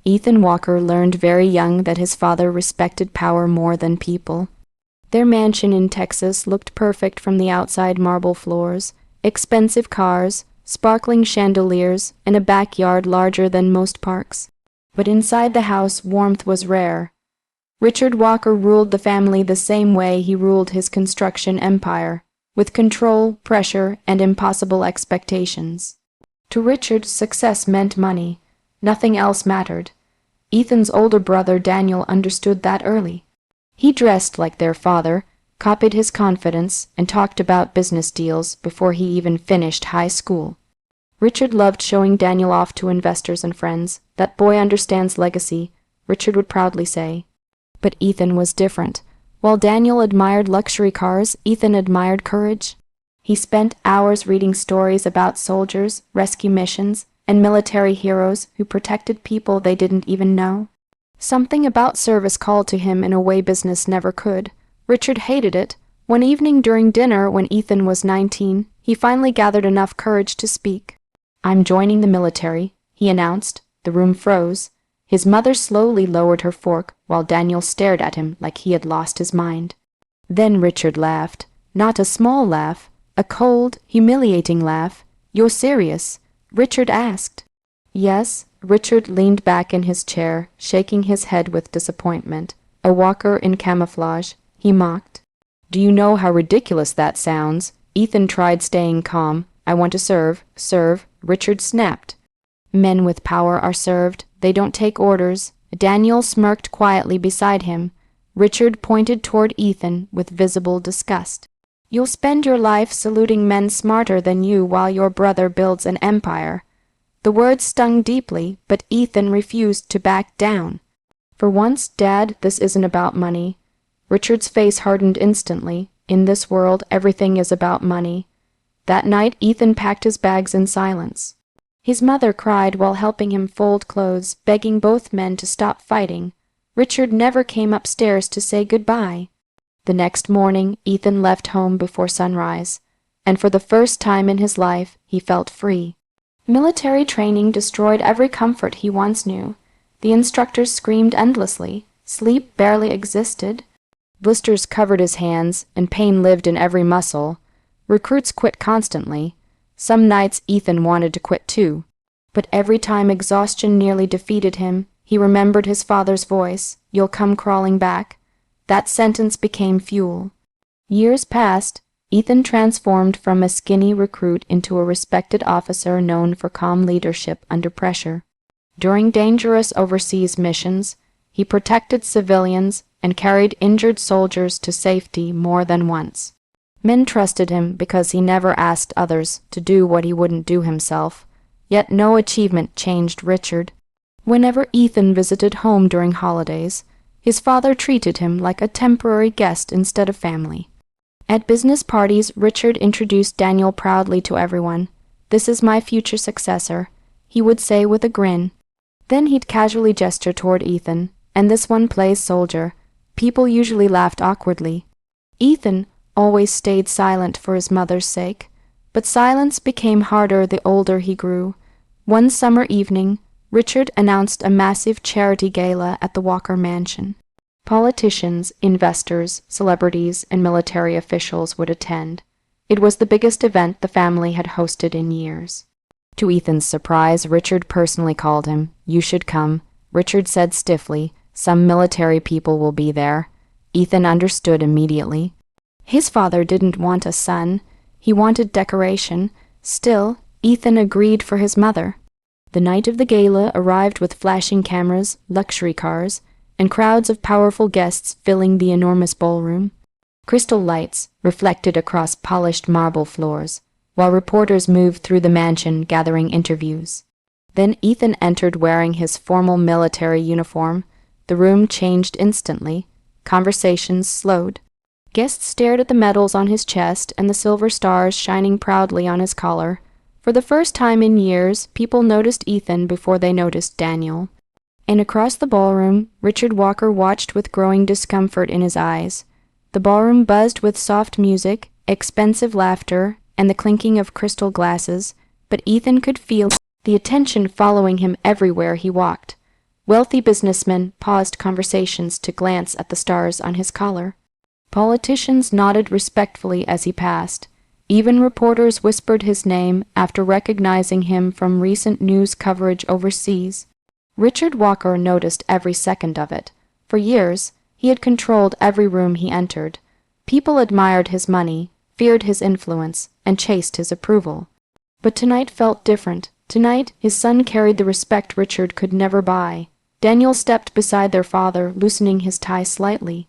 Ethan Walker learned very young that his father respected power more than people. Their mansion in Texas looked perfect from the outside: marble floors, expensive cars, sparkling chandeliers, and a backyard larger than most parks. But inside the house, warmth was rare. Richard Walker ruled the family the same way he ruled his construction empire, with control, pressure, and impossible expectations. To Richard, success meant money. Nothing else mattered. Ethan's older brother Daniel understood that early. He dressed like their father, copied his confidence, and talked about business deals before he even finished high school. Richard loved showing Daniel off to investors and friends. "That boy understands legacy," Richard would proudly say. But Ethan was different. While Daniel admired luxury cars, Ethan admired courage. He spent hours reading stories about soldiers, rescue missions, and military heroes who protected people they didn't even know. Something about service called to him in a way business never could. Richard hated it. One evening during dinner, when Ethan was 19, he finally gathered enough courage to speak. "I'm joining the military," he announced. The room froze. His mother slowly lowered her fork, while Daniel stared at him like he had lost his mind. Then Richard laughed. Not a small laugh, a cold, humiliating laugh. "You're serious?" Richard asked. "Yes." Richard leaned back in his chair, shaking his head with disappointment. "A Walker in camouflage," he mocked. "Do you know how ridiculous that sounds?" Ethan tried staying calm. "I want to serve." "Serve?" Richard snapped. "Men with power are served. They don't take orders." Daniel smirked quietly beside him. Richard pointed toward Ethan with visible disgust. "You'll spend your life saluting men smarter than you while your brother builds an empire." The words stung deeply, but Ethan refused to back down. "For once, Dad, this isn't about money." Richard's face hardened instantly. In this world, everything is about money. That night, Ethan packed his bags in silence. His mother cried while helping him fold clothes, begging both men to stop fighting. Richard never came upstairs to say goodbye. The next morning, Ethan left home before sunrise, and for the first time in his life, he felt free. Military training destroyed every comfort he once knew. The instructors screamed endlessly. Sleep barely existed. Blisters covered his hands, and pain lived in every muscle. Recruits quit constantly. Some nights Ethan wanted to quit too. But every time exhaustion nearly defeated him, he remembered his father's voice, "You'll come crawling back." That sentence became fuel. Years passed. Ethan transformed from a skinny recruit into a respected officer known for calm leadership under pressure. During dangerous overseas missions, he protected civilians and carried injured soldiers to safety more than once. Men trusted him because he never asked others to do what he wouldn't do himself. Yet no achievement changed Richard. Whenever Ethan visited home during holidays, his father treated him like a temporary guest instead of family. At business parties, Richard introduced Daniel proudly to everyone. "This is my future successor," he would say with a grin. Then he'd casually gesture toward Ethan, "And this one plays soldier." People usually laughed awkwardly. Ethan always stayed silent for his mother's sake, but silence became harder the older he grew. One summer evening, Richard announced a massive charity gala at the Walker mansion. Politicians, investors, celebrities, and military officials would attend. It was the biggest event the family had hosted in years. To Ethan's surprise, Richard personally called him. "You should come," Richard said stiffly. "Some military people will be there." Ethan understood immediately. His father didn't want a son. He wanted decoration. Still, Ethan agreed for his mother. The night of the gala arrived with flashing cameras, luxury cars, and crowds of powerful guests filling the enormous ballroom. Crystal lights reflected across polished marble floors, while reporters moved through the mansion gathering interviews. Then Ethan entered wearing his formal military uniform. The room changed instantly. Conversations slowed. Guests stared at the medals on his chest and the silver stars shining proudly on his collar. For the first time in years, people noticed Ethan before they noticed Daniel. And across the ballroom, Richard Walker watched with growing discomfort in his eyes. The ballroom buzzed with soft music, expensive laughter, and the clinking of crystal glasses, but Ethan could feel the attention following him everywhere he walked. Wealthy businessmen paused conversations to glance at the stars on his collar. Politicians nodded respectfully as he passed. Even reporters whispered his name after recognizing him from recent news coverage overseas. Richard Walker noticed every second of it. For years, he had controlled every room he entered. People admired his money, feared his influence, and chased his approval. But tonight felt different. Tonight, his son carried the respect Richard could never buy. Daniel stepped beside their father, loosening his tie slightly.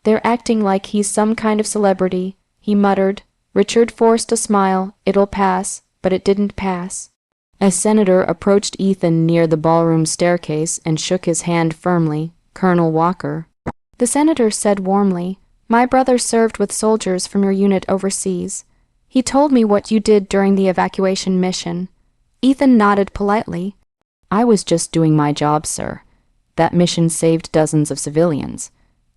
"They're acting like he's some kind of celebrity," he muttered. Richard forced a smile. "It'll pass," but it didn't pass. A senator approached Ethan near the ballroom staircase and shook his hand firmly. "Colonel Walker." The senator said warmly, "My brother served with soldiers from your unit overseas. He told me what you did during the evacuation mission." Ethan nodded politely. "I was just doing my job, sir. That mission saved dozens of civilians."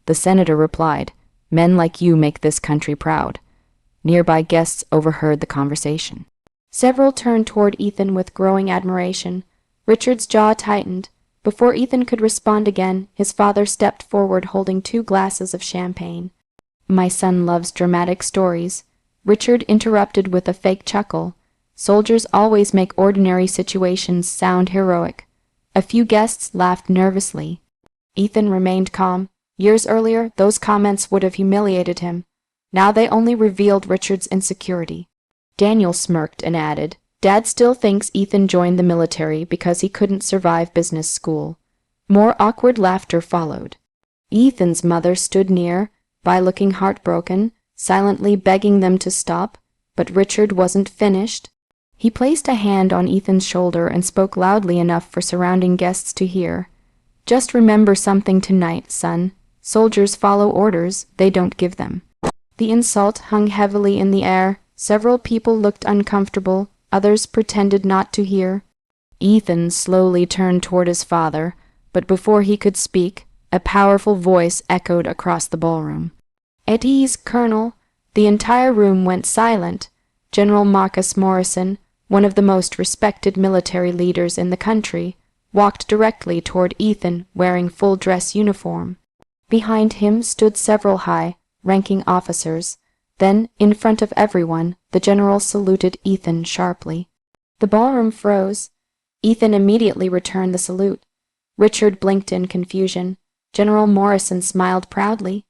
The senator replied, "Men like you make this country proud." Nearby guests overheard the conversation. Several turned toward Ethan with growing admiration. Richard's jaw tightened. Before Ethan could respond again, his father stepped forward holding 2 glasses of champagne. "My son loves dramatic stories." Richard interrupted with a fake chuckle. "Soldiers always make ordinary situations sound heroic." A few guests laughed nervously. Ethan remained calm. Years earlier, those comments would have humiliated him. Now they only revealed Richard's insecurity. Daniel smirked and added, "Dad still thinks Ethan joined the military because he couldn't survive business school." More awkward laughter followed. Ethan's mother stood near by, looking heartbroken, silently begging them to stop, but Richard wasn't finished. He placed a hand on Ethan's shoulder and spoke loudly enough for surrounding guests to hear. "Just remember something tonight, son. Soldiers follow orders, they don't give them." The insult hung heavily in the air. Several people looked uncomfortable, others pretended not to hear. Ethan slowly turned toward his father, but before he could speak, a powerful voice echoed across the ballroom. "At ease, Colonel." The entire room went silent. General Marcus Morrison, one of the most respected military leaders in the country, walked directly toward Ethan wearing full-dress uniform. Behind him stood several high-ranking officers. Then, in front of everyone, the general saluted Ethan sharply. The ballroom froze. Ethan immediately returned the salute. Richard blinked in confusion. General Morrison smiled proudly.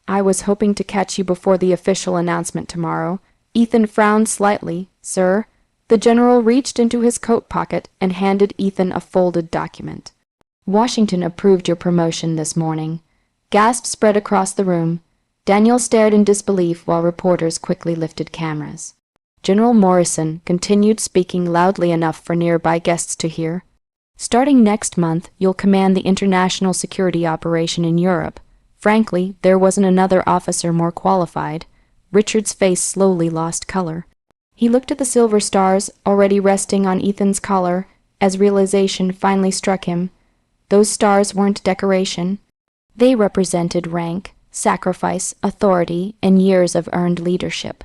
"I was hoping to catch you before the official announcement tomorrow." Ethan frowned slightly. "Sir?" The general reached into his coat pocket and handed Ethan a folded document. "Washington approved your promotion this morning." Gasps spread across the room. Daniel stared in disbelief while reporters quickly lifted cameras. General Morrison continued speaking loudly enough for nearby guests to hear. "Starting next month, you'll command the international security operation in Europe." Frankly, there wasn't another officer more qualified. Richard's face slowly lost color. He looked at the silver stars already resting on Ethan's collar as realization finally struck him. Those stars weren't decoration. They represented rank, sacrifice, authority, and years of earned leadership.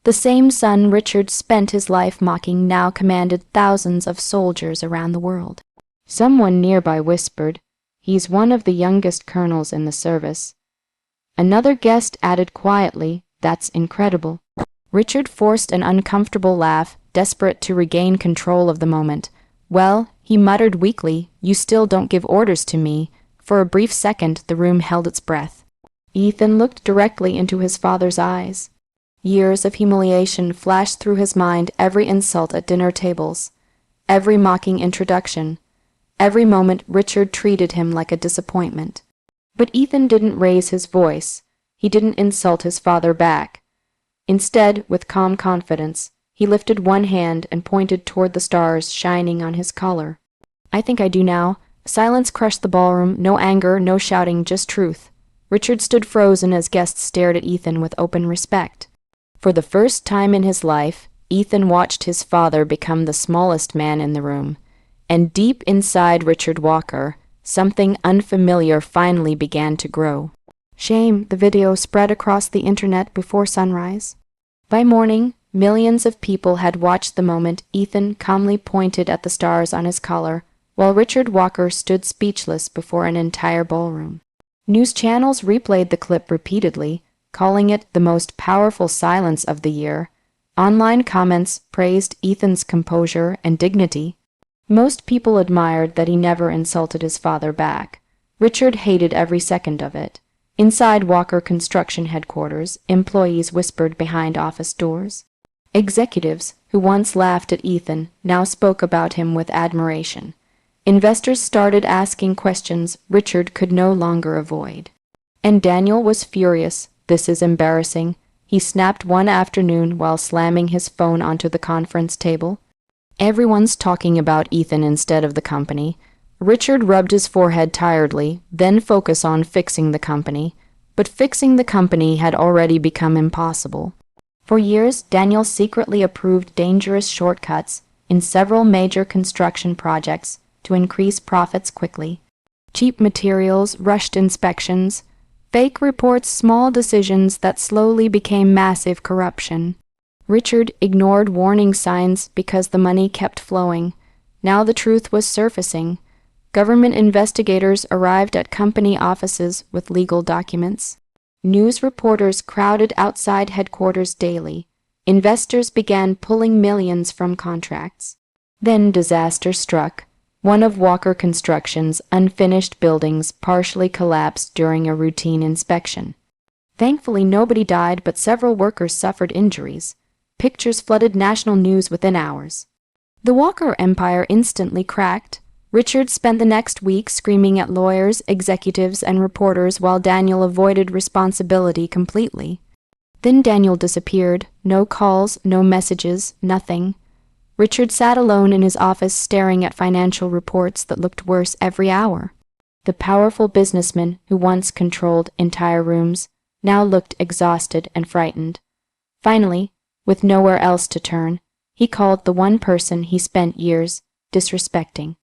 The same son Richard spent his life mocking now commanded thousands of soldiers around the world. Someone nearby whispered, "He's one of the youngest colonels in the service." Another guest added quietly, "That's incredible." Richard forced an uncomfortable laugh, desperate to regain control of the moment. "Well," he muttered weakly, "you still don't give orders to me." For a brief second, the room held its breath. Ethan looked directly into his father's eyes. Years of humiliation flashed through his mind, every insult at dinner tables, every mocking introduction, every moment Richard treated him like a disappointment. But Ethan didn't raise his voice. He didn't insult his father back. Instead, with calm confidence, he lifted one hand and pointed toward the stars shining on his collar. "I think I do now." Silence crushed the ballroom, no anger, no shouting, just truth. Richard stood frozen as guests stared at Ethan with open respect. For the first time in his life, Ethan watched his father become the smallest man in the room. And deep inside Richard Walker, something unfamiliar finally began to grow. Shame, the video spread across the internet before sunrise. By morning, millions of people had watched the moment Ethan calmly pointed at the stars on his collar, while Richard Walker stood speechless before an entire ballroom. News channels replayed the clip repeatedly, calling it the most powerful silence of the year. Online comments praised Ethan's composure and dignity. Most people admired that he never insulted his father back. Richard hated every second of it. Inside Walker Construction headquarters, employees whispered behind office doors. Executives, who once laughed at Ethan, now spoke about him with admiration. Investors started asking questions Richard could no longer avoid. And Daniel was furious. "This is embarrassing," he snapped one afternoon while slamming his phone onto the conference table. "Everyone's talking about Ethan instead of the company." Richard rubbed his forehead tiredly, then focused on fixing the company. But fixing the company had already become impossible. For years, Daniel secretly approved dangerous shortcuts in several major construction projects to increase profits quickly. Cheap materials, rushed inspections, fake reports, small decisions that slowly became massive corruption. Richard ignored warning signs because the money kept flowing. Now the truth was surfacing. Government investigators arrived at company offices with legal documents. News reporters crowded outside headquarters daily. Investors began pulling millions from contracts. Then disaster struck. One of Walker Construction's unfinished buildings partially collapsed during a routine inspection. Thankfully, nobody died, but several workers suffered injuries. Pictures flooded national news within hours. The Walker empire instantly cracked. Richard spent the next week screaming at lawyers, executives, and reporters while Daniel avoided responsibility completely. Then Daniel disappeared. No calls, no messages, nothing. Richard sat alone in his office staring at financial reports that looked worse every hour. The powerful businessman who once controlled entire rooms now looked exhausted and frightened. Finally, with nowhere else to turn, he called the one person he spent years disrespecting.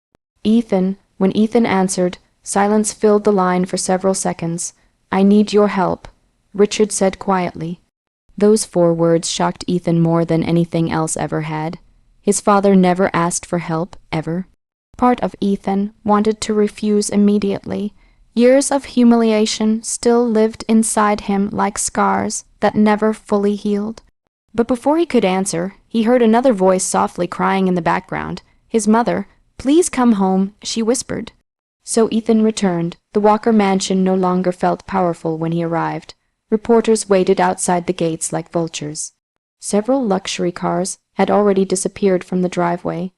"Ethan." When Ethan answered, silence filled the line for several seconds. "I need your help," Richard said quietly. Those 4 words shocked Ethan more than anything else ever had. His father never asked for help, ever. Part of Ethan wanted to refuse immediately. Years of humiliation still lived inside him like scars that never fully healed. But before he could answer, he heard another voice softly crying in the background. His mother. "Please come home," she whispered. So Ethan returned. The Walker mansion no longer felt powerful when he arrived. Reporters waited outside the gates like vultures. Several luxury cars had already disappeared from the driveway.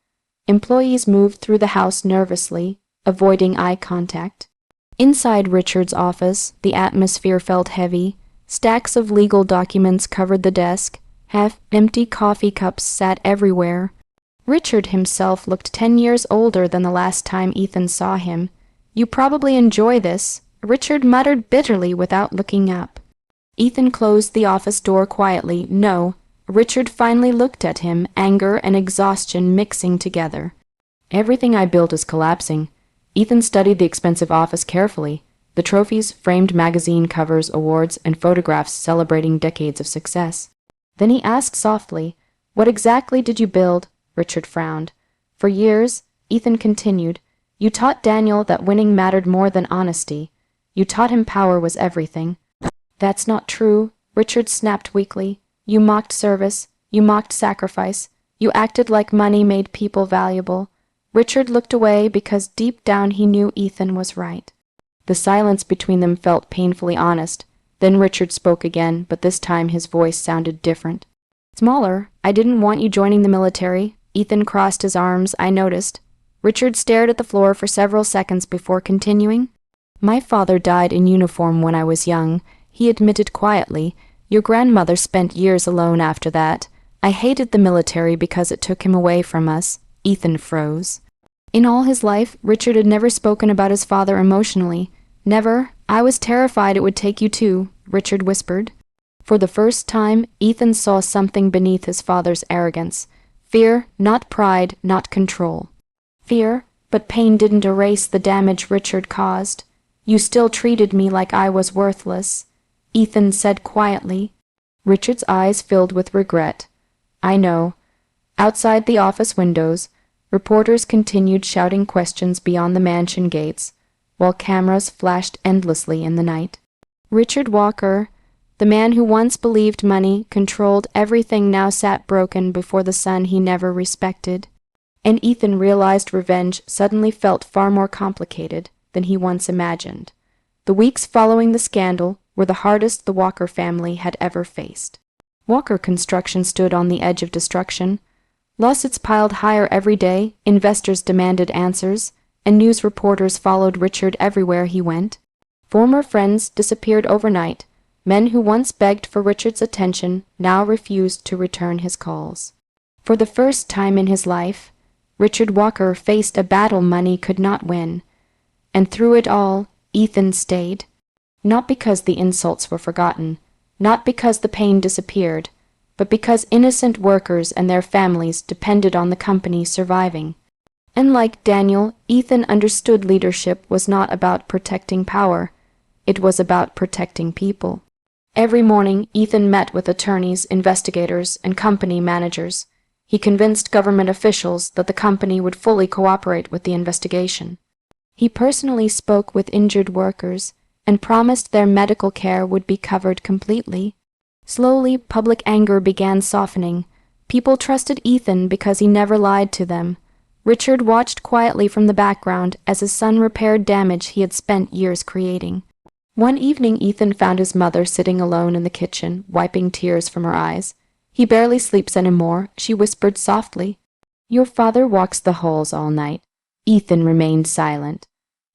Employees moved through the house nervously, avoiding eye contact. Inside Richard's office, the atmosphere felt heavy. Stacks of legal documents covered the desk. Half-empty coffee cups sat everywhere. Richard himself looked 10 years older than the last time Ethan saw him. "You probably enjoy this," Richard muttered bitterly without looking up. Ethan closed the office door quietly. "No." Richard finally looked at him, anger and exhaustion mixing together. "Everything I built is collapsing." Ethan studied the expensive office carefully. The trophies, framed magazine covers, awards, and photographs celebrating decades of success. Then he asked softly, "What exactly did you build?" Richard frowned. "For years," Ethan continued, "you taught Daniel that winning mattered more than honesty. You taught him power was everything." "That's not true," Richard snapped weakly. "You mocked service. You mocked sacrifice. You acted like money made people valuable." Richard looked away because deep down he knew Ethan was right. The silence between them felt painfully honest. Then Richard spoke again, but this time his voice sounded different. "Smaller. I didn't want you joining the military." Ethan crossed his arms. "I noticed." Richard stared at the floor for several seconds before continuing. "My father died in uniform when I was young," he admitted quietly. "Your grandmother spent years alone after that. I hated the military because it took him away from us." Ethan froze. In all his life, Richard had never spoken about his father emotionally. "Never. I was terrified it would take you too," Richard whispered. For the first time, Ethan saw something beneath his father's arrogance. Fear, not pride, not control. Fear, but pain didn't erase the damage Richard caused. "You still treated me like I was worthless," Ethan said quietly. Richard's eyes filled with regret. "I know." Outside the office windows, Reporters continued shouting questions beyond the mansion gates, while cameras flashed endlessly in the night. Richard Walker, the man who once believed money controlled everything, now sat broken before the son he never respected. And Ethan realized revenge suddenly felt far more complicated than he once imagined. The weeks following the scandal were the hardest the Walker family had ever faced. Walker Construction stood on the edge of destruction. Lawsuits piled higher every day, investors demanded answers, and news reporters followed Richard everywhere he went. Former friends disappeared overnight. Men who once begged for Richard's attention now refused to return his calls. For the first time in his life, Richard Walker faced a battle money could not win. And through it all, Ethan stayed. Not because the insults were forgotten, not because the pain disappeared, but because innocent workers and their families depended on the company surviving. And like Daniel, Ethan understood leadership was not about protecting power. It was about protecting people. Every morning, Ethan met with attorneys, investigators, and company managers. He convinced government officials that the company would fully cooperate with the investigation. He personally spoke with injured workers and promised their medical care would be covered completely. Slowly, public anger began softening. People trusted Ethan because he never lied to them. Richard watched quietly from the background as his son repaired damage he had spent years creating. One evening, Ethan found his mother sitting alone in the kitchen, wiping tears from her eyes. "He barely sleeps anymore," she whispered softly. "Your father walks the halls all night." Ethan remained silent.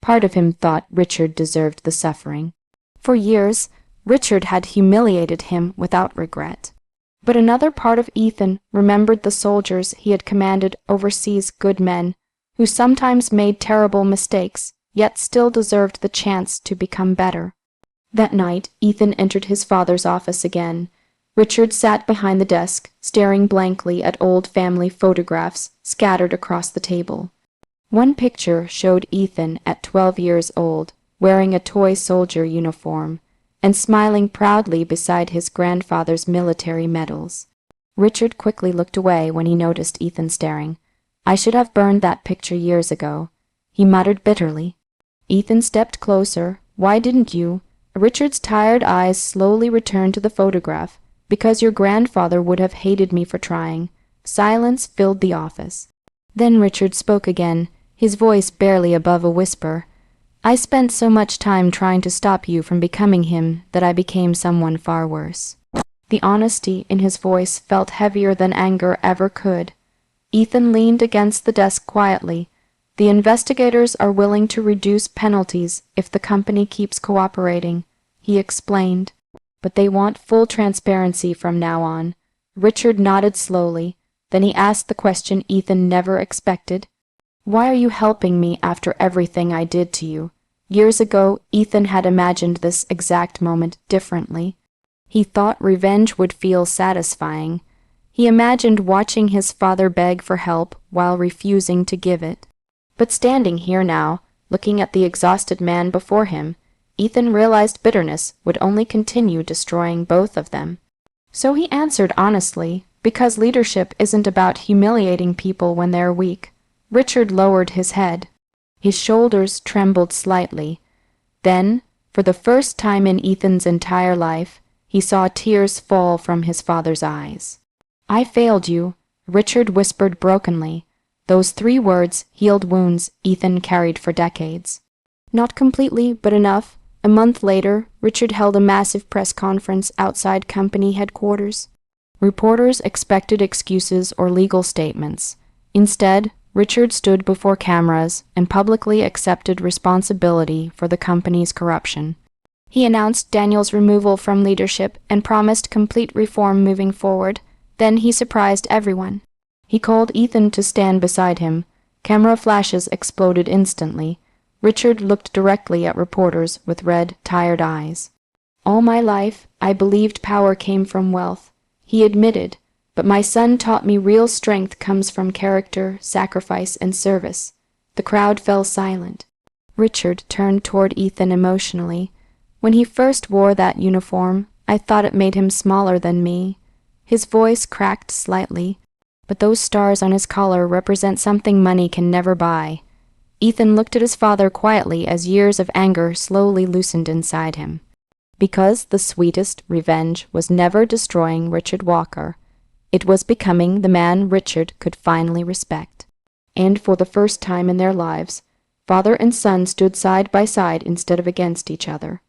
Part of him thought Richard deserved the suffering. For years, Richard had humiliated him without regret. But another part of Ethan remembered the soldiers he had commanded overseas, good men, who sometimes made terrible mistakes, yet still deserved the chance to become better. That night, Ethan entered his father's office again. Richard sat behind the desk, staring blankly at old family photographs scattered across the table. One picture showed Ethan at 12 years old, wearing a toy soldier uniform, and smiling proudly beside his grandfather's military medals. Richard quickly looked away when he noticed Ethan staring. "I should have burned that picture years ago," he muttered bitterly. Ethan stepped closer. "Why didn't you?" Richard's tired eyes slowly returned to the photograph. "Because your grandfather would have hated me for trying." Silence filled the office. Then Richard spoke again, his voice barely above a whisper. "I spent so much time trying to stop you from becoming him that I became someone far worse." The honesty in his voice felt heavier than anger ever could. Ethan leaned against the desk quietly. "The investigators are willing to reduce penalties if the company keeps cooperating," he explained. "But they want full transparency from now on." Richard nodded slowly. Then he asked the question Ethan never expected. "Why are you helping me after everything I did to you?" Years ago, Ethan had imagined this exact moment differently. He thought revenge would feel satisfying. He imagined watching his father beg for help while refusing to give it. But standing here now, looking at the exhausted man before him, Ethan realized bitterness would only continue destroying both of them. So he answered honestly, "Because leadership isn't about humiliating people when they're weak." Richard lowered his head. His shoulders trembled slightly. Then, for the first time in Ethan's entire life, he saw tears fall from his father's eyes. "I failed you," Richard whispered brokenly. Those 3 words healed wounds Ethan carried for decades. Not completely, but enough. A month later, Richard held a massive press conference outside company headquarters. Reporters expected excuses or legal statements. Instead, Richard stood before cameras and publicly accepted responsibility for the company's corruption. He announced Daniel's removal from leadership and promised complete reform moving forward. Then he surprised everyone. He called Ethan to stand beside him. Camera flashes exploded instantly. Richard looked directly at reporters with red, tired eyes. "All my life, I believed power came from wealth," he admitted. "But my son taught me real strength comes from character, sacrifice, and service." The crowd fell silent. Richard turned toward Ethan emotionally. "When he first wore that uniform, I thought it made him smaller than me." His voice cracked slightly. But those stars on his collar represent something money can never buy. Ethan looked at his father quietly as years of anger slowly loosened inside him. Because the sweetest revenge was never destroying Richard Walker. It was becoming the man Richard could finally respect. And for the first time in their lives, father and son stood side by side instead of against each other.